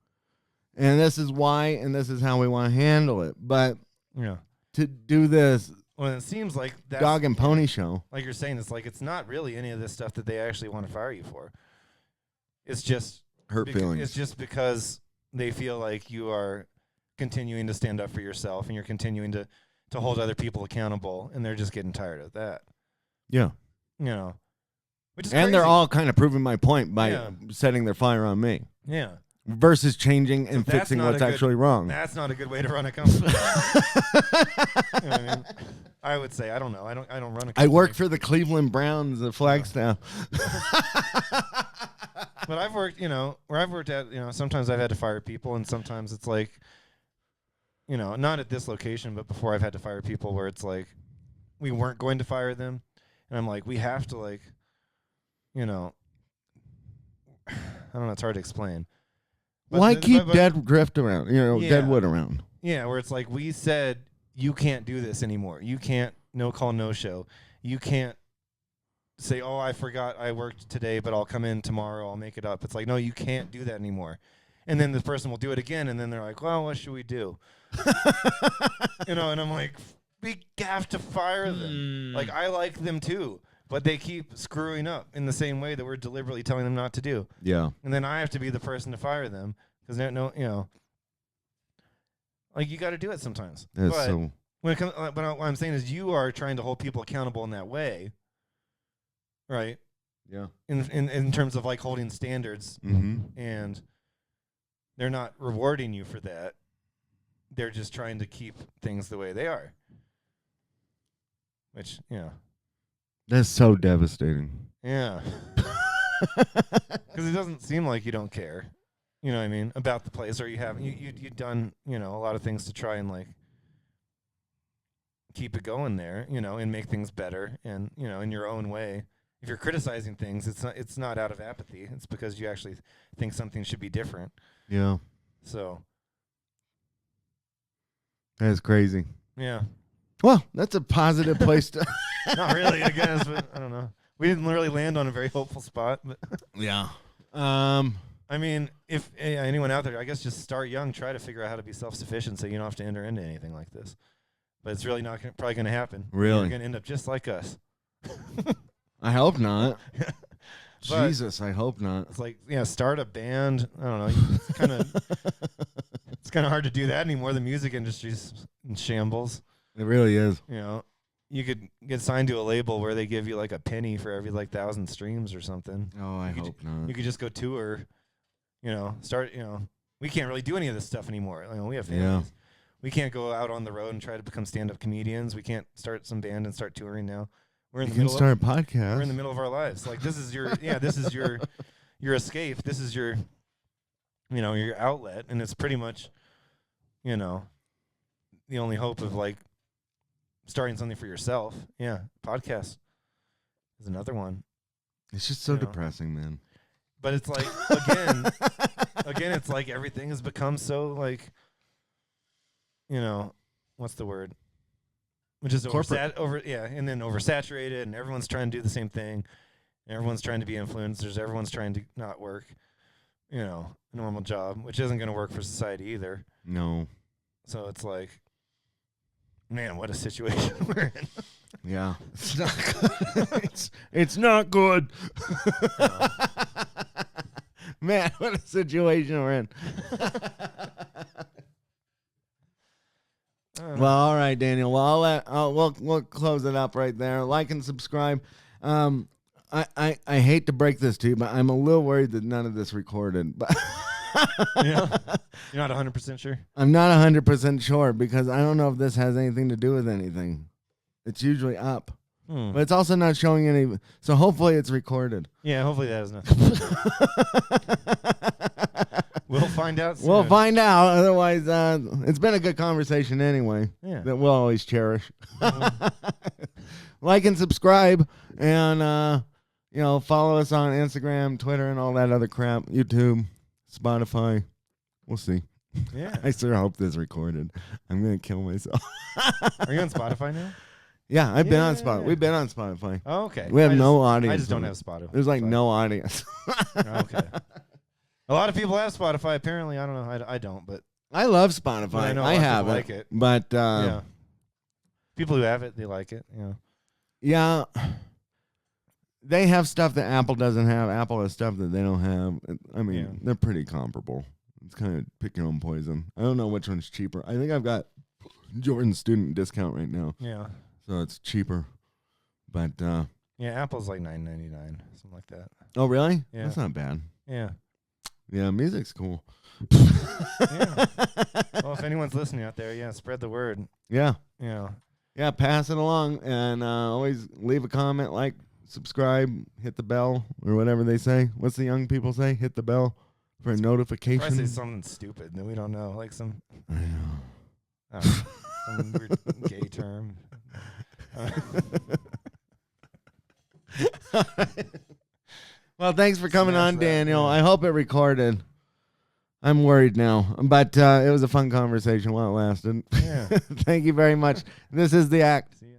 And this is why, and this is how we want to handle it. But to do this it seems like that's dog and pony show. Like you're saying, it's like it's not really any of this stuff that they actually want to fire you for. It's just hurt feelings. It's just because they feel like you are continuing to stand up for yourself and you're continuing to hold other people accountable, and they're just getting tired of that. Yeah. Which is and crazy. They're all kind of proving my point by setting their fire on me. Yeah. Versus changing and fixing what's actually wrong. That's not a good way to run a company. What I mean? I would say, I don't know. I don't run a company. I work for the Cleveland Browns of Flagstaff. But I've worked, where I've worked at, sometimes I've had to fire people, and sometimes it's like, not at this location, but before I've had to fire people where it's like we weren't going to fire them. And I'm like, we have to I don't know, it's hard to explain. But why keep dead drift around, dead wood around? Yeah, where it's like we said, you can't do this anymore. You can't no call, no show. You can't say, oh, I forgot I worked today, but I'll come in tomorrow. I'll make it up. It's like, no, you can't do that anymore. And then the person will do it again, and then they're like, well, what should we do? And I'm like, we have to fire them. Like, I like them too, but they keep screwing up in the same way that we're deliberately telling them not to do. Yeah. And then I have to be the person to fire them because like you got to do it sometimes. But when it comes, what I'm saying is, you are trying to hold people accountable in that way, right? Yeah. In terms of like holding standards, and they're not rewarding you for that. They're just trying to keep things the way they are. Which, that's so devastating. Yeah. Because it doesn't seem like you don't care, what I mean, about the place, or you've done, a lot of things to try and like keep it going there, and make things better, and in your own way. If you're criticizing things, it's not out of apathy. It's because you actually think something should be different. Yeah. So. That's crazy. Yeah. Well, that's a positive place to. Not really, I guess, but I don't know. We didn't really land on a very hopeful spot, but Yeah. I mean, if anyone out there, I guess just start young, try to figure out how to be self-sufficient so you don't have to enter into anything like this. But it's really not probably going to happen. Really? You're going to end up just like us. I hope not. But Jesus, I hope not. it's like, start a band. I don't know. It's kind of hard to do that anymore. The music industry's in shambles. It really is. You know, you could get signed to a label where they give you like a penny for every 1,000 streams or something. Oh, I hope not. You could just go tour, start, we can't really do any of this stuff anymore. We have families. Yeah. We can't go out on the road and try to become stand-up comedians. We can't start some band and start touring now. We're in the middle start a podcast. We're in the middle of our lives. Like this is your your escape. This is your your outlet, and it's pretty much the only hope of like starting something for yourself. Yeah, podcast is another one. It's just so depressing, man. But it's like again, it's like everything has become so like, what's the word? Which is and then oversaturated, and everyone's trying to do the same thing. And everyone's trying to be influencers. Everyone's trying to not work, a normal job, which isn't going to work for society either. No. So it's like, man, what a situation we're in. Yeah. It's not good. it's not good. No. Man, what a situation we're in. Well, all right, Daniel. Well, we'll close it up right there. Like and subscribe. I hate to break this to you, but I'm a little worried that none of this recorded. But You're not 100% sure? I'm not 100% sure because I don't know if this has anything to do with anything. It's usually up. But it's also not showing any. So hopefully it's recorded. Yeah, hopefully that has nothing to do. We'll find out soon. We'll find out. Otherwise, it's been a good conversation anyway. Yeah. That we'll always cherish. Like and subscribe, and follow us on Instagram, Twitter, and all that other crap. YouTube, Spotify. We'll see. Yeah. I sure hope this is recorded. I'm gonna kill myself. Are you on Spotify now? Yeah, I've been on Spotify. We've been on Spotify. Oh, okay. We have no audience. I just don't have Spotify. There's like no audience. Okay. A lot of people have Spotify. Apparently, I don't know. I don't, but I love Spotify. I know I have it, like it. But yeah, people who have it, they like it. Yeah. They have stuff that Apple doesn't have. Apple has stuff that they don't have. I mean, they're pretty comparable. It's kind of pick your own poison. I don't know which one's cheaper. I think I've got Jordan's student discount right now. Yeah. So it's cheaper. But Apple's like $9.99, something like that. Oh, really? Yeah. That's not bad. Yeah. Yeah, music's cool. Yeah. Well, if anyone's listening out there, spread the word. Yeah. Yeah. Yeah, pass it along, and always leave a comment, like, subscribe, hit the bell, or whatever they say. What's the young people say? Hit the bell for a notification. I say something stupid that we don't know, like some I know. Some weird gay term. Well, thanks for coming on, Daniel. I hope it recorded. I'm worried now, but it was a fun conversation while it lasted. Yeah. Thank you very much. This is The Act. See ya.